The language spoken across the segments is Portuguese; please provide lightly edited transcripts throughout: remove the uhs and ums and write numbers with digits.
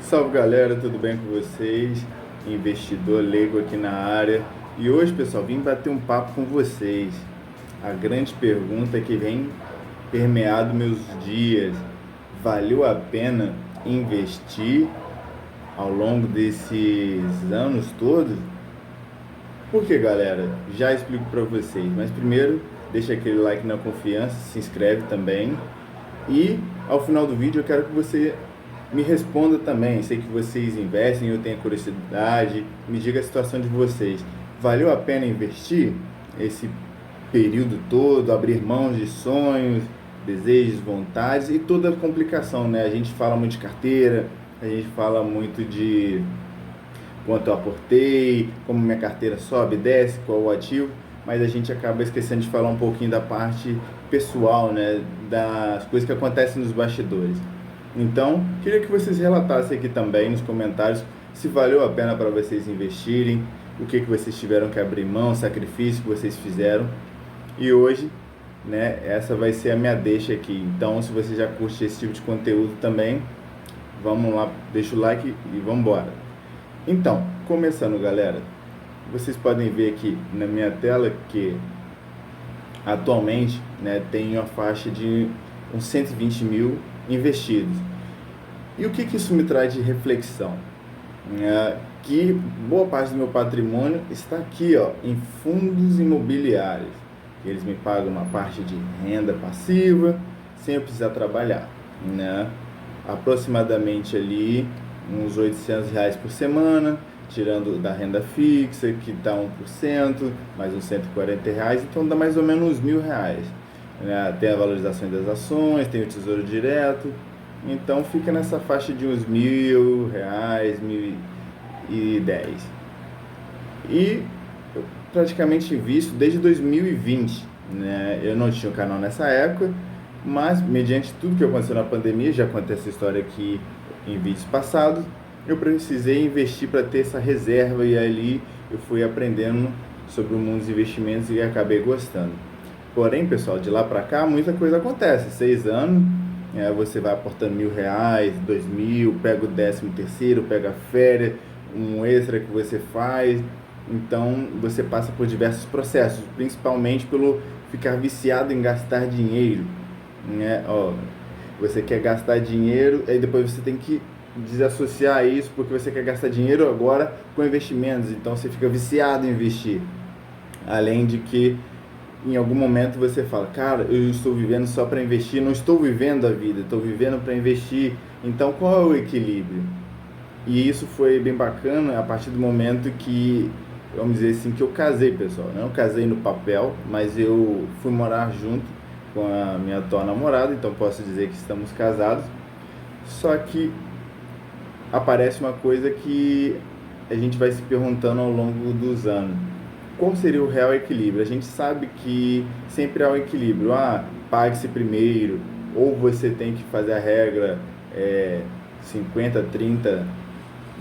Salve galera, tudo bem com vocês? Investidor leigo aqui na área. E hoje, pessoal, vim bater um papo com vocês. A grande pergunta que vem permeado meus dias: valeu a pena investir ao longo desses anos todos? Por que, galera? Já explico para vocês, mas primeiro deixa aquele like na confiança, se inscreve também. E ao final do vídeo eu quero que você me responda também. Sei que vocês investem, eu tenho curiosidade. Me diga a situação de vocês. Valeu a pena investir esse período todo, abrir mãos de sonhos, desejos, vontades e toda a complicação, né? A gente fala muito de carteira, a gente fala muito de quanto eu aportei, como minha carteira sobe, desce, qual o ativo, mas a gente acaba esquecendo de falar um pouquinho da parte pessoal, né, das coisas que acontecem nos bastidores. Então, queria que vocês relatassem aqui também nos comentários se valeu a pena para vocês investirem, o que vocês tiveram que abrir mão, o sacrifício que vocês fizeram. E hoje, né, essa vai ser a minha deixa aqui. Então, se você já curte esse tipo de conteúdo também, vamos lá, deixa o like e vamos embora. Então, começando, galera, vocês podem ver aqui na minha tela que atualmente, né, tem uma faixa de uns 120 mil investidos. E o que isso me traz de reflexão? Que boa parte do meu patrimônio está aqui, ó, em fundos imobiliários. Eles me pagam uma parte de renda passiva sem eu precisar trabalhar, né? Aproximadamente ali uns R$ 800 por semana, tirando da renda fixa, que dá 1%, mais uns R$ 140, então dá mais ou menos uns R$ 1.000. Né? Tem a valorização das ações, tem o Tesouro Direto, então fica nessa faixa de uns R$ 1.000, R$ 1.010. E eu praticamente invisto desde 2020, né? Eu não tinha um canal nessa época, mas mediante tudo que aconteceu na pandemia, já contei essa história aqui em vídeos passados, eu precisei investir para ter essa reserva e ali eu fui aprendendo sobre o mundo dos investimentos e acabei gostando. Porém, pessoal, de lá para cá muita coisa acontece. 6 anos, você vai aportando R$ 1.000, 2.000, pega o 13º, pega a férias, um extra que você faz. Então você passa por diversos processos, principalmente pelo ficar viciado em gastar dinheiro, né? Você quer gastar dinheiro, aí depois você tem que desassociar isso, porque você quer gastar dinheiro agora com investimentos, então você fica viciado em investir. Além de que, em algum momento você fala, cara, eu estou vivendo só para investir, não estou vivendo a vida, estou vivendo para investir, então qual é o equilíbrio? E isso foi bem bacana a partir do momento que, vamos dizer assim, que eu casei, pessoal. Não casei no papel, mas eu fui morar junto com a minha atual namorada, então posso dizer que estamos casados. Só que aparece uma coisa que a gente vai se perguntando ao longo dos anos: qual seria o real equilíbrio? A gente sabe que sempre há um equilíbrio. Pague-se primeiro, ou você tem que fazer a regra 50, 30,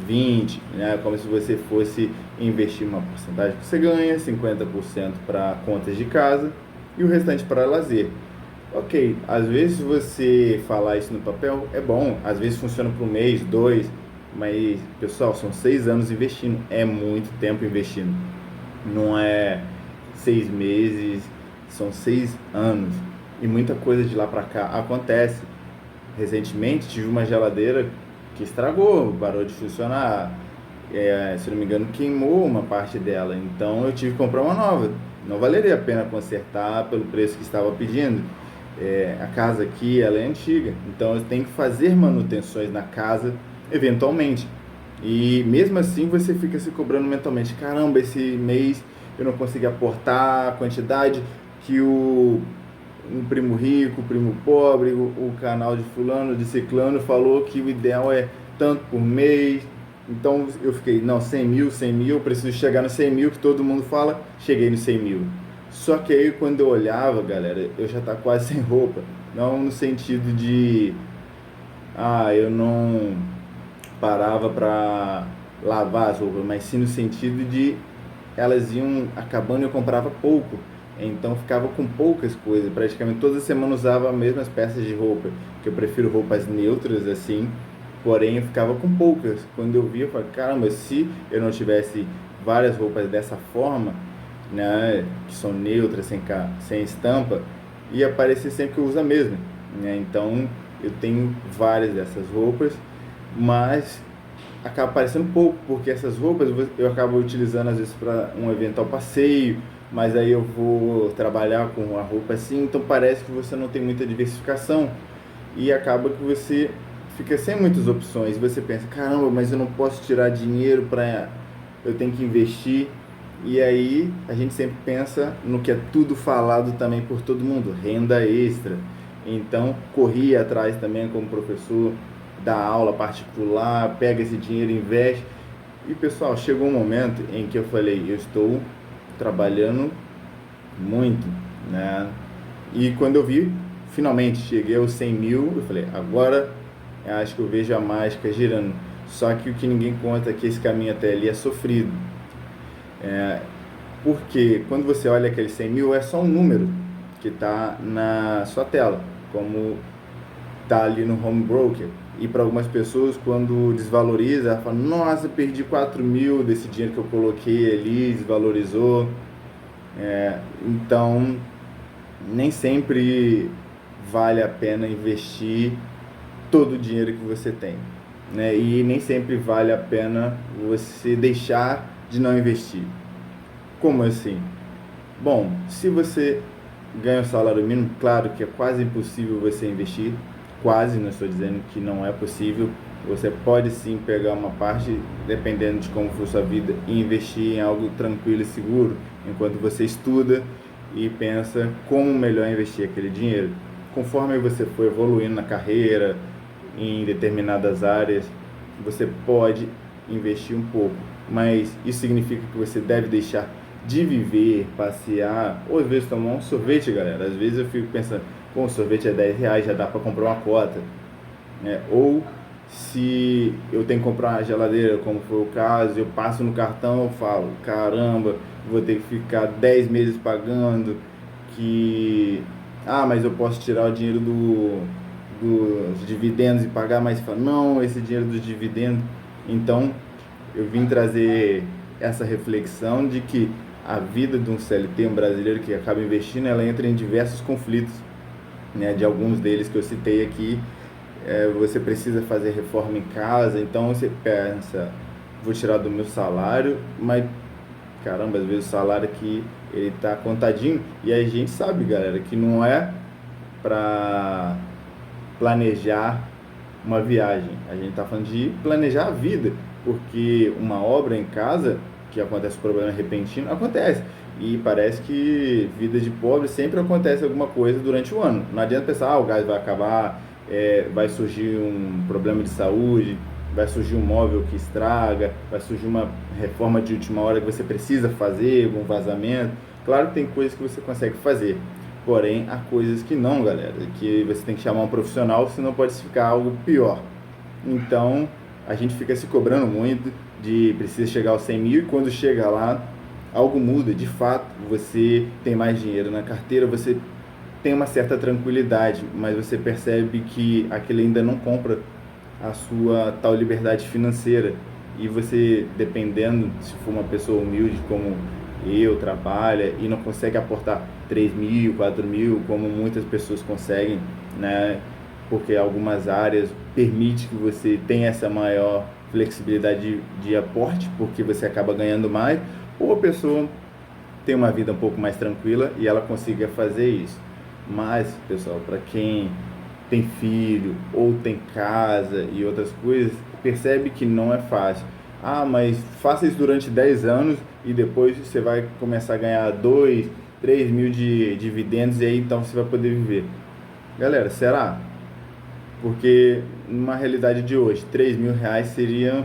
20, né? Como se você fosse investir uma porcentagem que você ganha, 50% para contas de casa e o restante para lazer. Ok, às vezes você falar isso no papel é bom, às vezes funciona por um mês, 2, mas, pessoal, são 6 anos investindo, é muito tempo investindo. Não é 6 meses, são 6 anos. E muita coisa de lá pra cá acontece. Recentemente tive uma geladeira que estragou, parou de funcionar. Se não me engano, queimou uma parte dela. Então eu tive que comprar uma nova. Não valeria a pena consertar pelo preço que estava pedindo. A casa aqui, ela é antiga, então eu tenho que fazer manutenções na casa eventualmente. E mesmo assim você fica se cobrando mentalmente: caramba, esse mês eu não consegui aportar a quantidade que um primo rico, um primo pobre, o canal de fulano, de ciclano falou que o ideal é tanto por mês. Então eu fiquei, não, 100 mil, eu preciso chegar no 100 mil que todo mundo fala. Cheguei no 100 mil. Só que aí quando eu olhava, galera, eu já tá quase sem roupa. Não no sentido de, eu não parava para lavar as roupas, mas sim no sentido de elas iam acabando e eu comprava pouco. Então ficava com poucas coisas, praticamente toda semana usava as mesmas peças de roupa, que eu prefiro roupas neutras assim, porém eu ficava com poucas. Quando eu vi, eu falei, caramba, se eu não tivesse várias roupas dessa forma, né, que são neutras, sem estampa, ia parecer sempre que eu uso a mesma, né? Então eu tenho várias dessas roupas, mas acaba parecendo pouco, porque essas roupas eu acabo utilizando às vezes para um eventual passeio, mas aí eu vou trabalhar com a roupa assim, então parece que você não tem muita diversificação e acaba que você fica sem muitas opções. Você pensa, caramba, mas eu não posso tirar dinheiro para, eu tenho que investir. E aí a gente sempre pensa no que é tudo falado também por todo mundo, renda extra. Então corri atrás também como professor, dá aula particular, pega esse dinheiro, investe. E pessoal, chegou um momento em que eu falei, eu estou trabalhando muito, né? E quando eu vi, finalmente cheguei aos 100 mil, eu falei, agora eu acho que eu vejo a mágica girando. Só que o que ninguém conta é que esse caminho até ali é sofrido. Porque quando você olha aquele 100 mil, é só um número que está na sua tela, como está ali no home broker. E para algumas pessoas, quando desvaloriza, ela fala, nossa, perdi 4 mil desse dinheiro que eu coloquei ali, desvalorizou. Então, nem sempre vale a pena investir todo o dinheiro que você tem, né? E nem sempre vale a pena você deixar de não investir. Como assim? Bom, se você ganha o salário mínimo, claro que é quase impossível você investir, quase, não estou dizendo que não é possível, você pode sim pegar uma parte, dependendo de como for sua vida, e investir em algo tranquilo e seguro, enquanto você estuda e pensa como melhor investir aquele dinheiro. Conforme você for evoluindo na carreira, em determinadas áreas, você pode investir um pouco, mas isso significa que você deve deixar de viver, passear, ou às vezes tomar um sorvete, galera. Às vezes eu fico pensando, pô, um sorvete é R$ 10, já dá para comprar uma cota, né? Ou se eu tenho que comprar uma geladeira, como foi o caso, eu passo no cartão, eu falo, caramba, vou ter que ficar 10 meses pagando, que, mas eu posso tirar o dinheiro dos dividendos e pagar, mas fala, não, esse dinheiro dos dividendos. Então eu vim trazer essa reflexão de que a vida de um CLT, um brasileiro que acaba investindo, ela entra em diversos conflitos, né? De alguns deles que eu citei aqui, você precisa fazer reforma em casa, então você pensa, vou tirar do meu salário, mas caramba, às vezes o salário aqui ele tá contadinho, e a gente sabe, galera, que não é para planejar uma viagem, a gente está falando de planejar a vida, porque uma obra em casa, que acontece um problema repentino, acontece, e parece que vida de pobre sempre acontece alguma coisa durante o ano. Não adianta pensar, o gás vai acabar, vai surgir um problema de saúde, vai surgir um móvel que estraga, vai surgir uma reforma de última hora que você precisa fazer, algum vazamento. Claro que tem coisas que você consegue fazer, porém há coisas que não, galera, que você tem que chamar um profissional, senão pode ficar algo pior. Então a gente fica se cobrando muito de precisa chegar aos 100 mil, e quando chega lá algo muda, de fato você tem mais dinheiro na carteira, você tem uma certa tranquilidade, mas você percebe que aquilo ainda não compra a sua tal liberdade financeira. E você, dependendo, se for uma pessoa humilde como eu, trabalha e não consegue aportar 3 mil, 4 mil, como muitas pessoas conseguem, né? Porque algumas áreas permite que você tenha essa maior flexibilidade de aporte, porque você acaba ganhando mais, ou a pessoa tem uma vida um pouco mais tranquila e ela consiga fazer isso. Mas, pessoal, para quem tem filho ou tem casa e outras coisas, percebe que não é fácil. Mas faça isso durante 10 anos e depois você vai começar a ganhar 2, 3 mil de dividendos e aí então você vai poder viver. Galera, será? Porque numa realidade de hoje, 3 mil reais seria,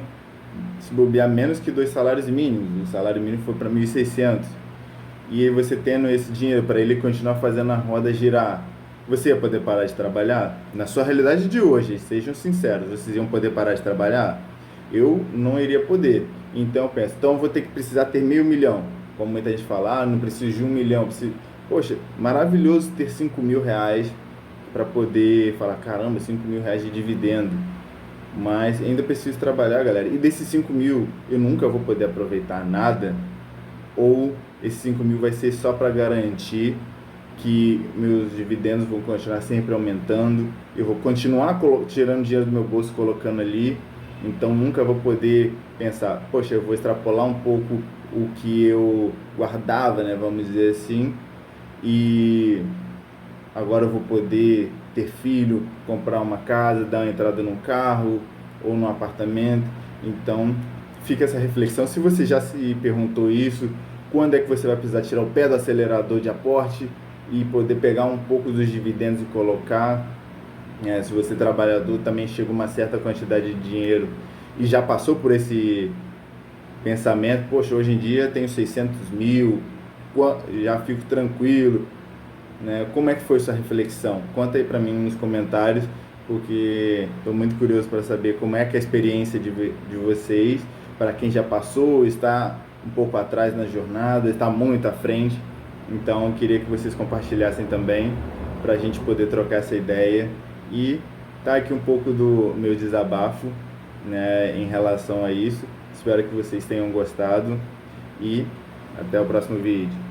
se bobear, menos que 2 salários mínimos. O salário mínimo foi para 1.600. E aí você tendo esse dinheiro para ele continuar fazendo a roda girar, você ia poder parar de trabalhar? Na sua realidade de hoje, sejam sinceros, vocês iam poder parar de trabalhar? Eu não iria poder. Então eu penso, então eu vou ter que precisar ter meio milhão. Como muita gente fala, não preciso de 1 milhão. Preciso... Poxa, maravilhoso ter 5 mil reais para poder falar, caramba, 5 mil reais de dividendo. mas ainda preciso trabalhar, galera. E desses 5 mil eu nunca vou poder aproveitar nada, ou esses 5 mil vai ser só para garantir que meus dividendos vão continuar sempre aumentando, eu vou continuar tirando dinheiro do meu bolso, colocando ali, então nunca vou poder pensar, poxa, eu vou extrapolar um pouco o que eu guardava, né, vamos dizer assim, e agora eu vou poder ter filho, comprar uma casa, dar uma entrada num carro ou num apartamento. Então fica essa reflexão. Se você já se perguntou isso, quando é que você vai precisar tirar o pé do acelerador de aporte e poder pegar um pouco dos dividendos e colocar? Se você é trabalhador, também chega uma certa quantidade de dinheiro e já passou por esse pensamento, poxa, hoje em dia tenho 600 mil, já fico tranquilo, né? Como é que foi sua reflexão? Conta aí para mim nos comentários, porque estou muito curioso para saber como é que é a experiência de vocês, para quem já passou, está um pouco atrás na jornada, está muito à frente. Então eu queria que vocês compartilhassem também, para a gente poder trocar essa ideia e tá aqui um pouco do meu desabafo, né, em relação a isso. Espero que vocês tenham gostado e até o próximo vídeo.